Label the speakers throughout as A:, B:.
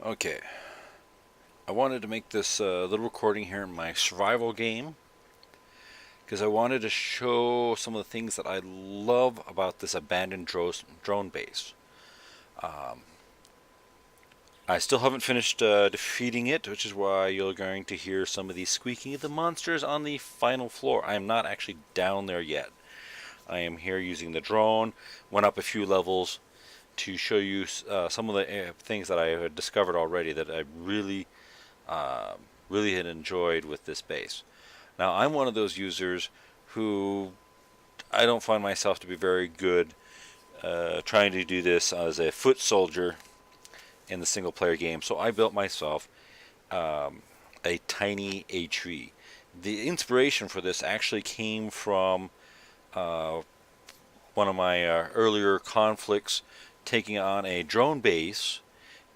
A: Okay, I wanted to make this little recording here in my survival game because I wanted to show some of the things that I love about this abandoned drone base. Um, I still haven't finished defeating it, which is why you're going to hear some of the squeaking of the monsters on the final floor. I am not actually down there yet. I am here using the drone, went up a few levels to show you some of the things that I had discovered already that I uh, really had enjoyed with this base. Now, I'm one of those users who I don't find myself to be very good trying to do this as a foot soldier in the single player game, so I built myself um, a tiny HV. The inspiration for this actually came from uh, one of my earlier conflicts taking on a drone base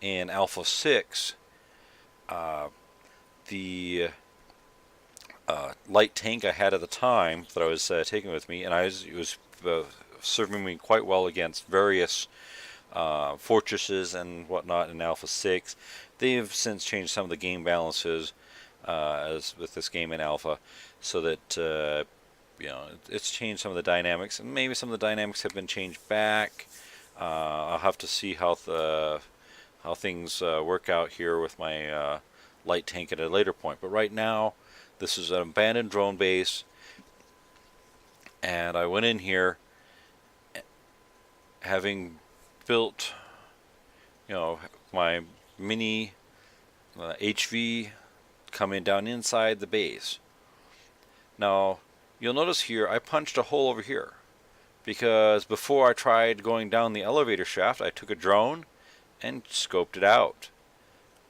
A: in Alpha 6. Uh, the light tank I had at the time that I was taking with me, and it was serving me quite well against various fortresses and whatnot in Alpha 6. They have since changed some of the game balances as with this game in Alpha, so that it's changed some of the dynamics, and maybe some of the dynamics have been changed back. I'll have to see how things work out here with my light tank at a later point. But right now, this is an abandoned drone base, and I went in here having built, my mini HV coming down inside the base. Now, you'll notice here I punched a hole over here because before I tried going down the elevator shaft, I took a drone and scoped it out.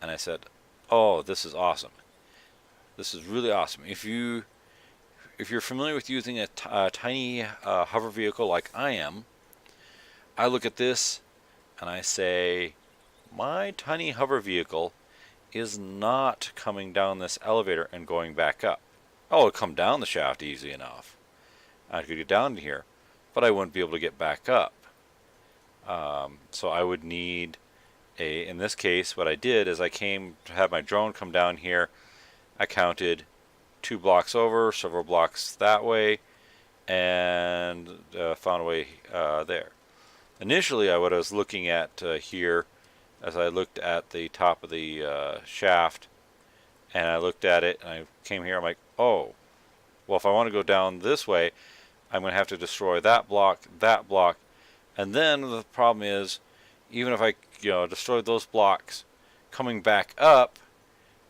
A: And I said, "Oh, this is awesome. This is really awesome." If you're familiar with using a tiny hover vehicle like I am, I look at this and I say, my tiny hover vehicle is not coming down this elevator and going back up. Oh, it'll come down the shaft easy enough. I could get down to here, but I wouldn't be able to get back up. So I would need in this case, what I did is I came to have my drone come down here. I counted 2 blocks over, several blocks that way, and found a way there. Initially, what I was looking at here, as I looked at the top of the shaft, and I looked at it, and I came here, I'm like, oh, well, if I want to go down this way, I'm going to have to destroy that block, and then the problem is, even if I destroy those blocks, coming back up,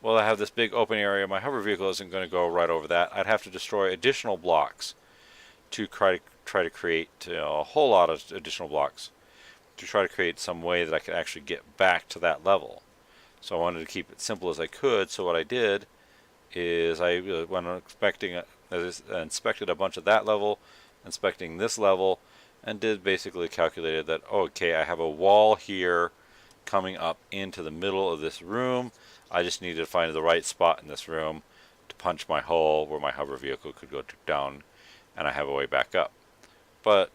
A: well, I have this big open area. My hover vehicle isn't going to go right over that. I'd have to destroy additional blocks to try to create a whole lot of additional blocks to try to create some way that I could actually get back to that level. So I wanted to keep it simple as I could. So what I did is I went inspected a bunch of that level, inspecting this level, and did basically calculated that, okay, I have a wall here coming up into the middle of this room. I just needed to find the right spot in this room to punch my hole where my hover vehicle could go down, and I have a way back up. But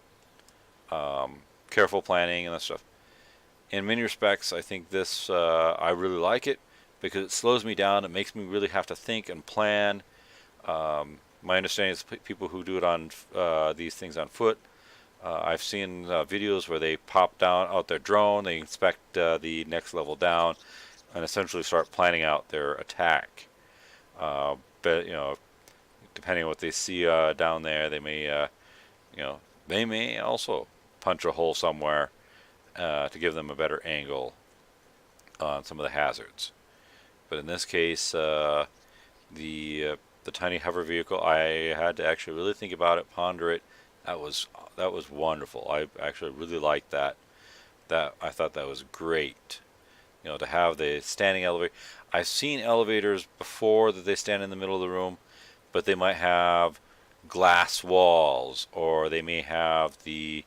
A: careful planning and that stuff. In many respects, I think this I really like it because it slows me down. It makes me really have to think and plan. My understanding is people who do it on these things on foot. I've seen videos where they pop down out their drone, they inspect the next level down, and essentially start planning out their attack. But depending on what they see down there, they may also punch a hole somewhere to give them a better angle on some of the hazards. But in this case, the tiny hover vehicle, I had to actually really think about it, ponder it. That was wonderful. I actually really liked that. I thought that was great. To have the standing elevator. I've seen elevators before that they stand in the middle of the room, but they might have glass walls, or they may have the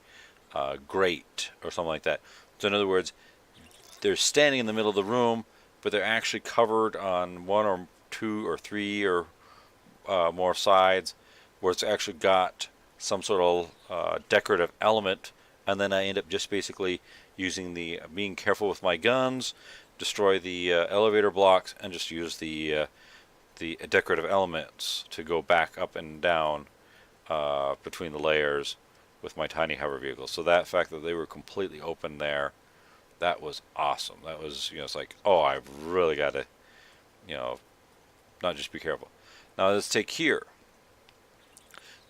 A: grate or something like that. So in other words, they're standing in the middle of the room, but they're actually covered on one or two or three or more sides, where it's actually got some sort of decorative element, and then I end up just basically being careful with my guns destroy the elevator blocks and just use the decorative elements to go back up and down between the layers with my tiny hover vehicle. So that fact that they were completely open there, that was awesome. That was, it's like, oh, I've really got to, not just be careful. Now let's take here.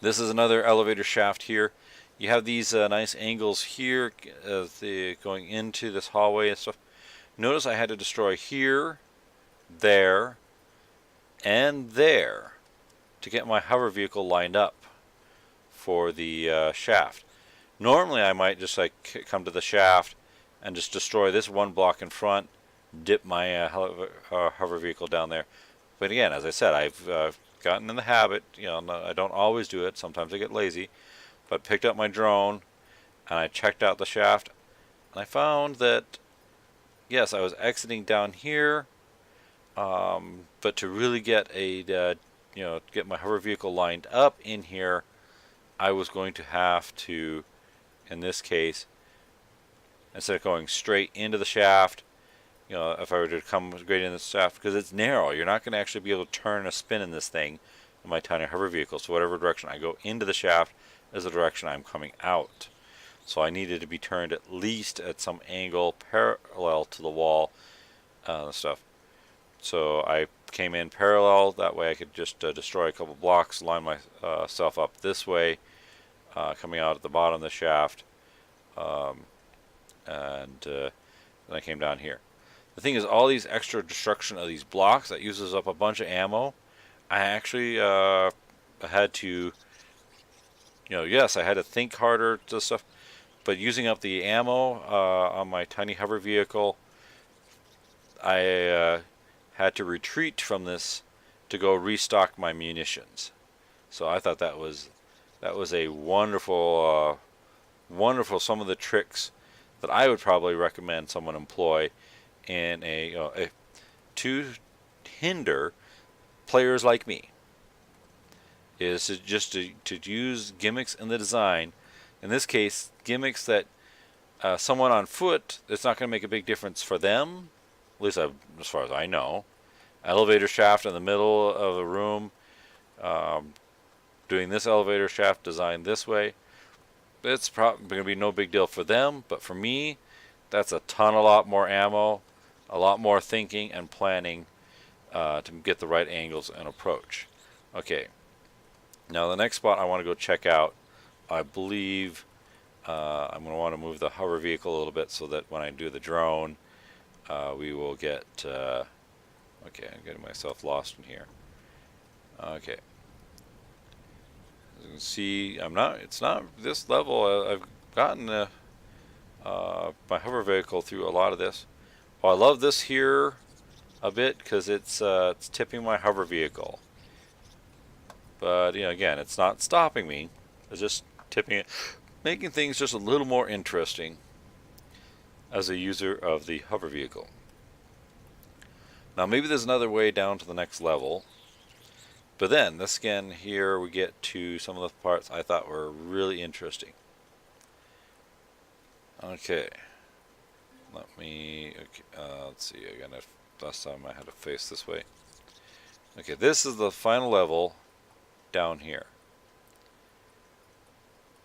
A: This is another elevator shaft here. You have these nice angles here going into this hallway and stuff. Notice I had to destroy here, there, and there to get my hover vehicle lined up for the shaft. Normally I might just like come to the shaft and just destroy this one block in front, dip my hover vehicle down there. But again, as I said, I've gotten in the habit, I don't always do it, sometimes I get lazy, but picked up my drone and I checked out the shaft and I found that yes, I was exiting down here, but to really get get my hover vehicle lined up in here, I was going to have to, in this case, instead of going straight into the shaft, if I were to come straight into the shaft, because it's narrow, you're not going to actually be able to turn a spin in this thing in my tiny hover vehicle. So whatever direction I go into the shaft is the direction I'm coming out. So I needed to be turned at least at some angle parallel to the wall and stuff. So I came in parallel, that way I could just destroy a couple blocks, line myself up this way, coming out at the bottom of the shaft, and then I came down here. The thing is, all these extra destruction of these blocks, that uses up a bunch of ammo. I actually had to, yes, I had to think harder to stuff, but using up the ammo on my tiny hover vehicle, I had to retreat from this to go restock my munitions. So I thought that was a wonderful, some of the tricks that I would probably recommend someone employ in to hinder players like me, is to use gimmicks in the design. In this case, gimmicks that someone on foot, it's not going to make a big difference for them, at least as far as I know. Elevator shaft in the middle of the room, doing this elevator shaft designed this way, it's probably going to be no big deal for them, but for me, that's a lot more ammo, a lot more thinking and planning to get the right angles and approach. Okay, now the next spot I want to go check out, I believe I'm going to want to move the hover vehicle a little bit so that when I do the drone, we will get, okay, I'm getting myself lost in here. Okay. As you can see, it's not this level. I've gotten my hover vehicle through a lot of this. Well, I love this here a bit because it's tipping my hover vehicle. But, again, it's not stopping me. It's just tipping it, making things just a little more interesting as a user of the hover vehicle. Now, maybe there's another way down to the next level. But then, this again, here we get to some of the parts I thought were really interesting. Okay. Let's see, last time I had to face this way. Okay, this is the final level down here.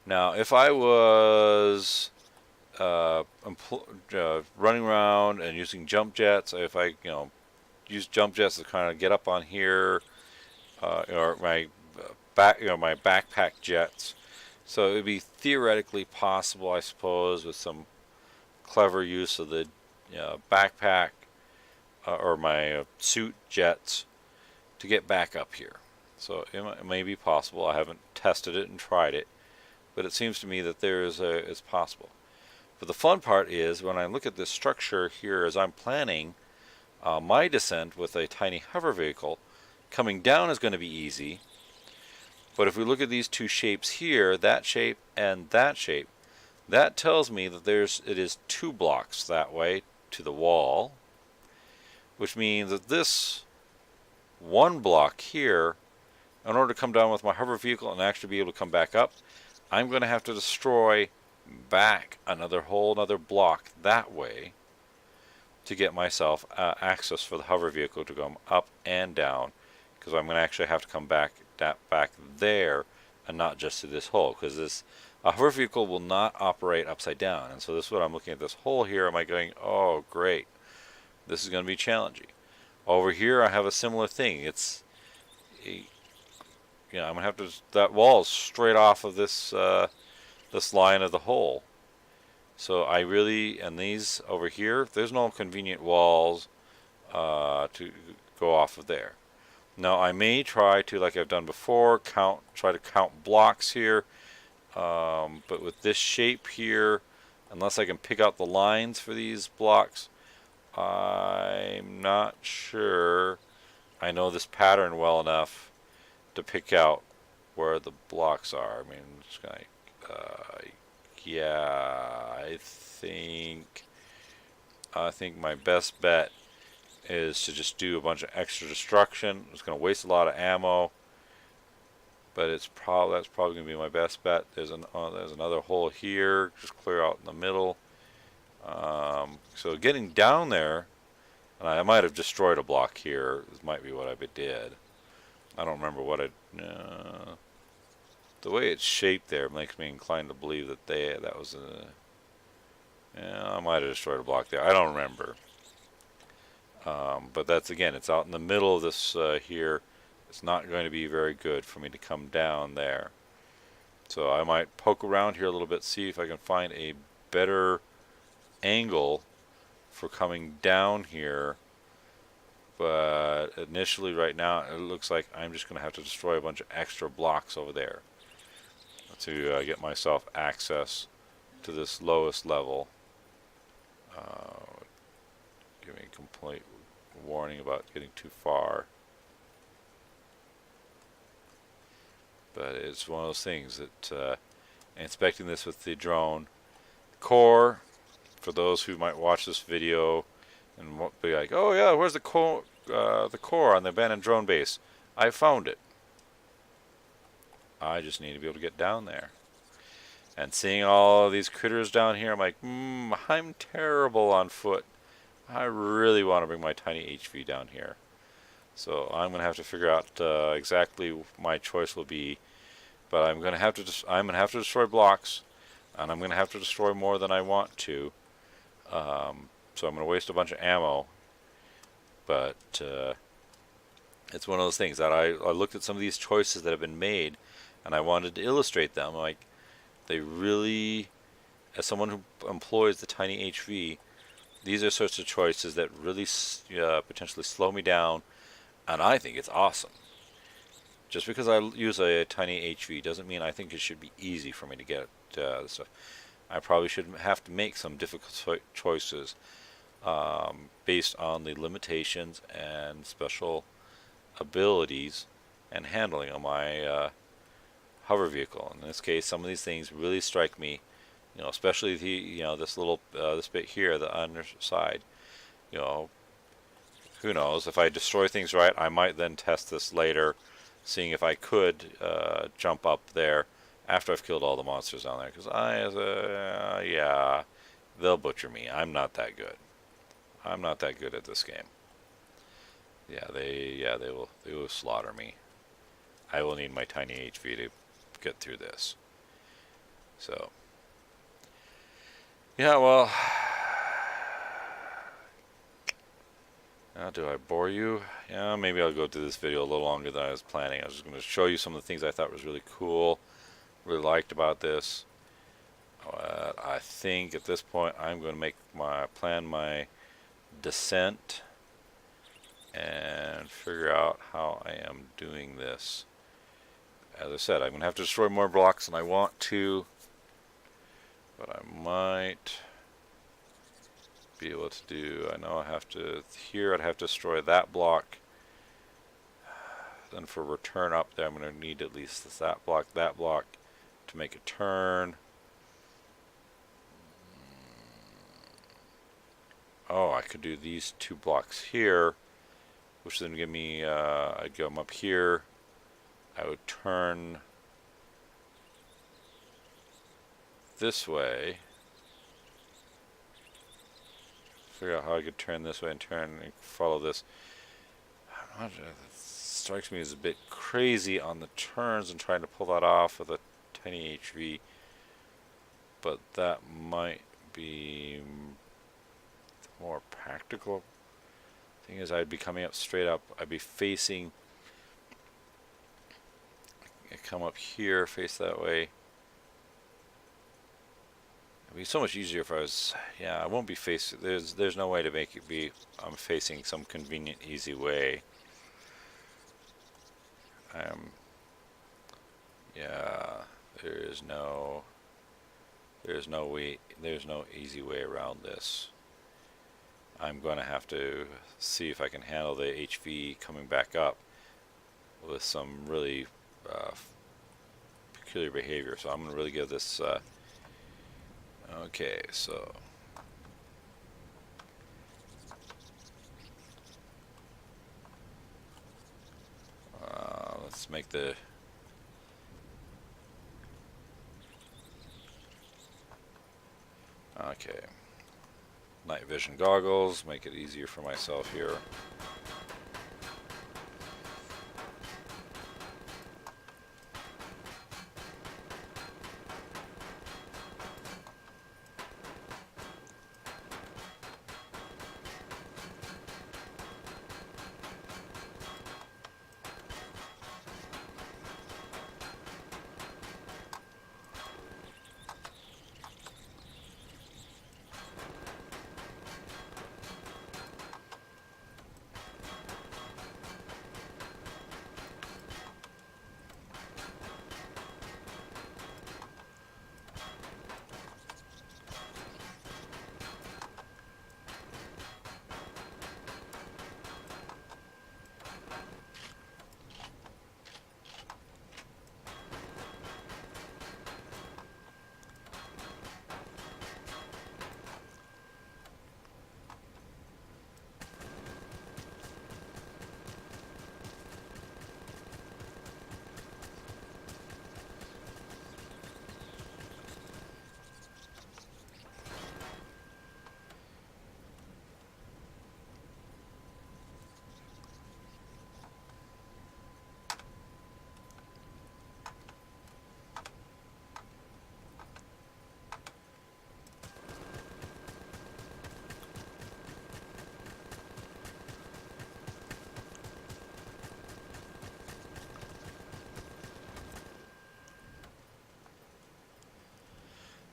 A: Now, if I was running around and using jump jets, if I, use jump jets to kind of get up on here, or my my backpack jets. So it would be theoretically possible, I suppose, with some clever use of the backpack or my suit jets to get back up here. So it may be possible. I haven't tested it and tried it, but it seems to me that it's possible. But the fun part is when I look at this structure here as I'm planning my descent with a tiny hover vehicle, coming down is going to be easy. But if we look at these two shapes here, that shape and that shape, that tells me that it is 2 blocks that way to the wall, which means that this 1 block here, in order to come down with my hover vehicle and actually be able to come back up, I'm going to have to destroy back another whole other block that way. to get myself access for the hover vehicle to go up and down, because I'm going to actually have to come back there and not just to this hole, because this a hover vehicle will not operate upside down. And so this is what I'm looking at, this hole here. Am I going, oh great, this is going to be challenging. Over here I have a similar thing. It's I'm going to have to, that wall is straight off of this this line of the hole. So I really, and these over here, there's no convenient walls to go off of there. Now I may try to, like I've done before, try to count blocks here, but with this shape here, unless I can pick out the lines for these blocks, I'm not sure I know this pattern well enough to pick out where the blocks are. I mean, it's like, yeah, I think my best bet is to just do a bunch of extra destruction. It's going to waste a lot of ammo, but that's probably going to be my best bet. There's another hole here, just clear out in the middle. So getting down there, and I might have destroyed a block here. This might be what I did. I don't remember what the way it's shaped there makes me inclined to believe that that was I might have destroyed a block there. I don't remember. But that's, again, it's out in the middle of this here. It's not going to be very good for me to come down there. So I might poke around here a little bit, see if I can find a better angle for coming down here. But initially, right now, it looks like I'm just going to have to destroy a bunch of extra blocks over there to get myself access to this lowest level. Give me a complete warning about getting too far. But it's one of those things that inspecting this with the drone core, for those who might watch this video and be like, oh yeah, where's the core on the abandoned drone base? I found it. I just need to be able to get down there. And seeing all of these critters down here, I'm like, I'm terrible on foot. I really want to bring my tiny HV down here. So I'm going to have to figure out exactly my choice will be. But I'm going to have to destroy blocks, and I'm going to have to destroy more than I want to. So I'm going to waste a bunch of ammo. But it's one of those things that I looked at some of these choices that have been made, and I wanted to illustrate them. Like, they really, as someone who employs the tiny HV, these are sorts of choices that really potentially slow me down, and I think it's awesome. Just because I use a tiny HV doesn't mean I think it should be easy for me to get this stuff. I probably should have to make some difficult choices based on the limitations and special abilities and handling of my hover vehicle. In this case, some of these things really strike me, especially this little this bit here, the underside. Who knows? If I destroy things right, I might then test this later, seeing if I could jump up there after I've killed all the monsters down there. Because yeah, they'll butcher me. I'm not that good. I'm not that good at this game. Yeah, they will slaughter me. I will need my tiny HV to get through this. So, yeah, well, now, do I bore you? Yeah, maybe I'll go through this video a little longer than I was planning. I was just going to show you some of the things I thought was really cool, really liked about this. I think at this point I'm going to plan my descent and figure out how I am doing this. As I said, I'm going to have to destroy more blocks than I want to, but I might be able to do, I know I have to, here I'd have to destroy that block. Then for return up there, I'm going to need at least that block to make a turn. Oh, I could do these 2 blocks here, which then give me, I'd go up here. I would turn this way figure out how I could turn this way and turn and follow this. I don't know, it strikes me as a bit crazy on the turns and trying to pull that off with a tiny HV, but that might be the more practical thing. Is I'd be coming up straight up, I'd be facing, I come up here, face that way. It'd be so much easier if I was, yeah, I won't be facing, there's no way to make it be, I'm facing some convenient, easy way. Yeah, there's no way, there's no easy way around this. I'm going to have to see if I can handle the HV coming back up with some really peculiar behavior. So I'm going to really give this, okay, so let's make the okay, night vision goggles, make it easier for myself here.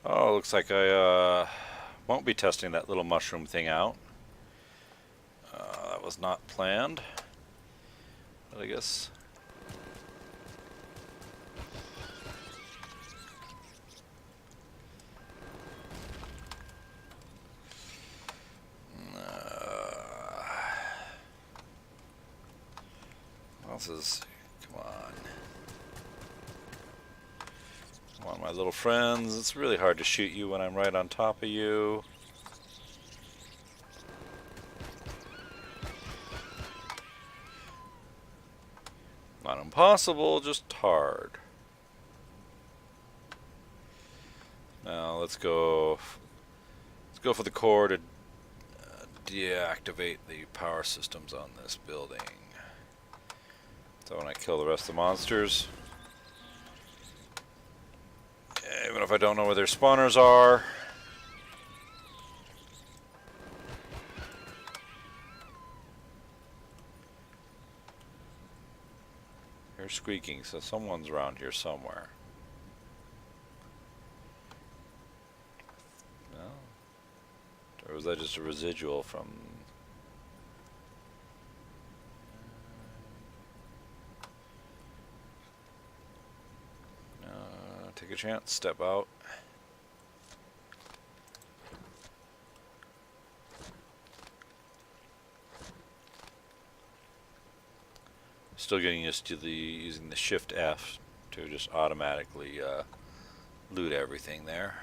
A: Oh, looks like I won't be testing that little mushroom thing out. That was not planned, but I guess. This is, come on. Come on, my little friends. It's really hard to shoot you when I'm right on top of you. Not impossible, just hard. Now let's go for the core to deactivate the power systems on this building. So when I kill the rest of the monsters, even if I don't know where their spawners are, they're squeaking, so someone's around here somewhere. No? Or was that just a residual from... take a chance, step out. Still getting used to using the Shift F to just automatically loot everything there.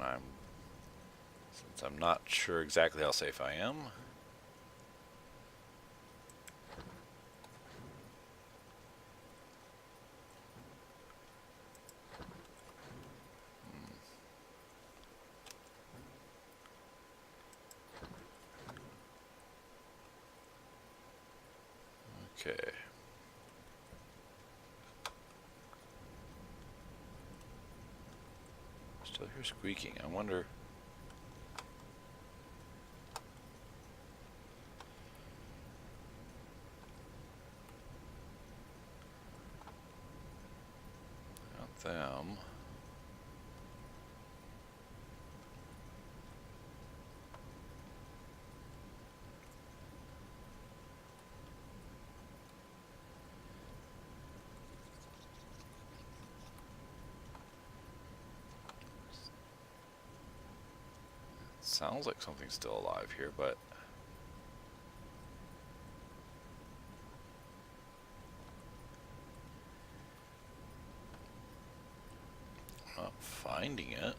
A: And since I'm not sure exactly how safe I am, Okay. Still hear squeaking. I wonder. Not them. Sounds like something's still alive here, but not finding it.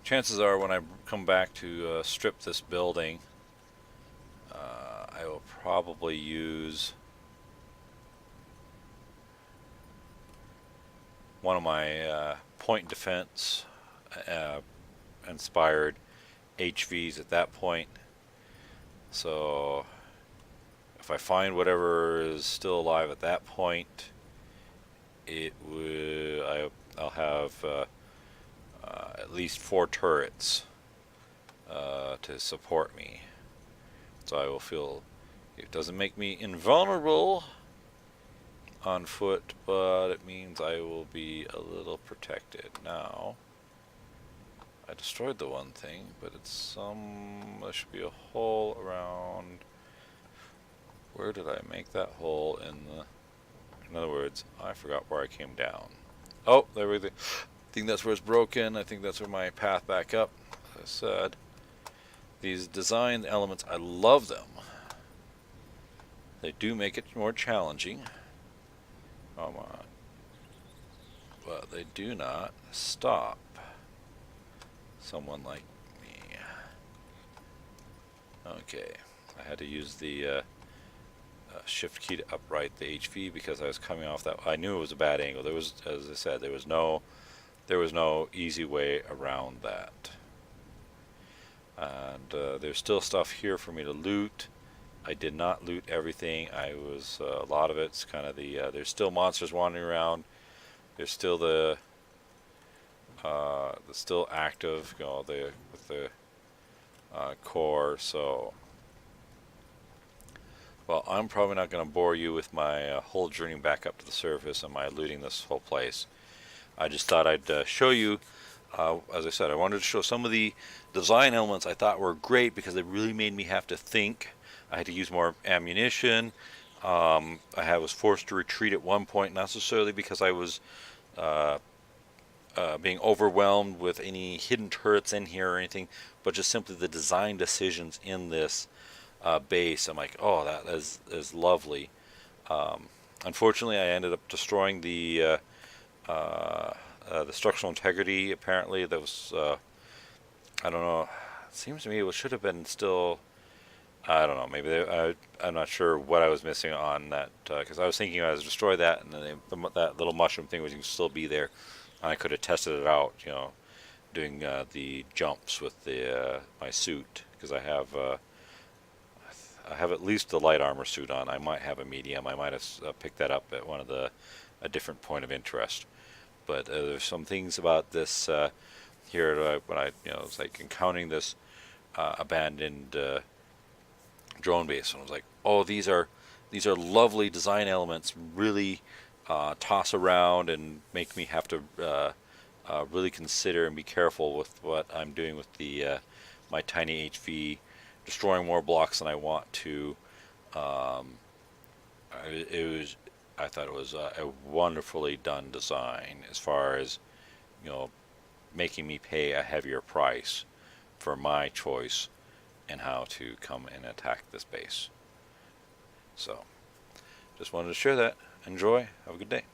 A: Chances are when I come back to strip this building, I will probably use one of my point defense inspired HVs at that point. So if I find whatever is still alive at that point, it will I'll have at least 4 turrets to support me. So I will feel it doesn't make me invulnerable on foot, but it means I will be a little protected. Now, I destroyed the one thing, but it's there should be a hole around. Where did I make that hole in other words, I forgot where I came down. Oh, there we go. I think that's where it's broken. I think that's where my path back up. As I said, these design elements, I love them. They do make it more challenging. Come on. But they do not stop someone like me. Okay. I had to use the shift key to upright the HV because I was coming off that. I knew it was a bad angle. There was, as I said, there was no easy way around that. And there's still stuff here for me to loot. I did not loot everything. I was a lot of it's kind of the there's still monsters wandering around. There's still the still active, you know, with the core. So, well, I'm probably not going to bore you with my whole journey back up to the surface and my looting this whole place. I just thought I'd show you. As I said, I wanted to show some of the design elements I thought were great because they really made me have to think. I had to use more ammunition. I was forced to retreat at one point, not necessarily because I was being overwhelmed with any hidden turrets in here or anything, but just simply the design decisions in this base. I'm like, oh, that is lovely. Unfortunately, I ended up destroying the structural integrity. Apparently, that was I don't know. It seems to me it should have been still. I don't know. Maybe I'm not sure what I was missing on that because I was thinking I was destroy that and then that little mushroom thing was still be there. And I could have tested it out, you know, doing the jumps with the my suit because I have at least the light armor suit on. I might have a medium. I might have picked that up at one of a different point of interest. But there's some things about this here when I it's like encountering this abandoned drone base, and I was like, oh, these are lovely design elements. Really toss around and make me have to really consider and be careful with what I'm doing with the my tiny HV, destroying more blocks than I want to. I thought it was a wonderfully done design as far as making me pay a heavier price for my choice and how to come and attack this base. So, just wanted to share that. Enjoy. Have a good day.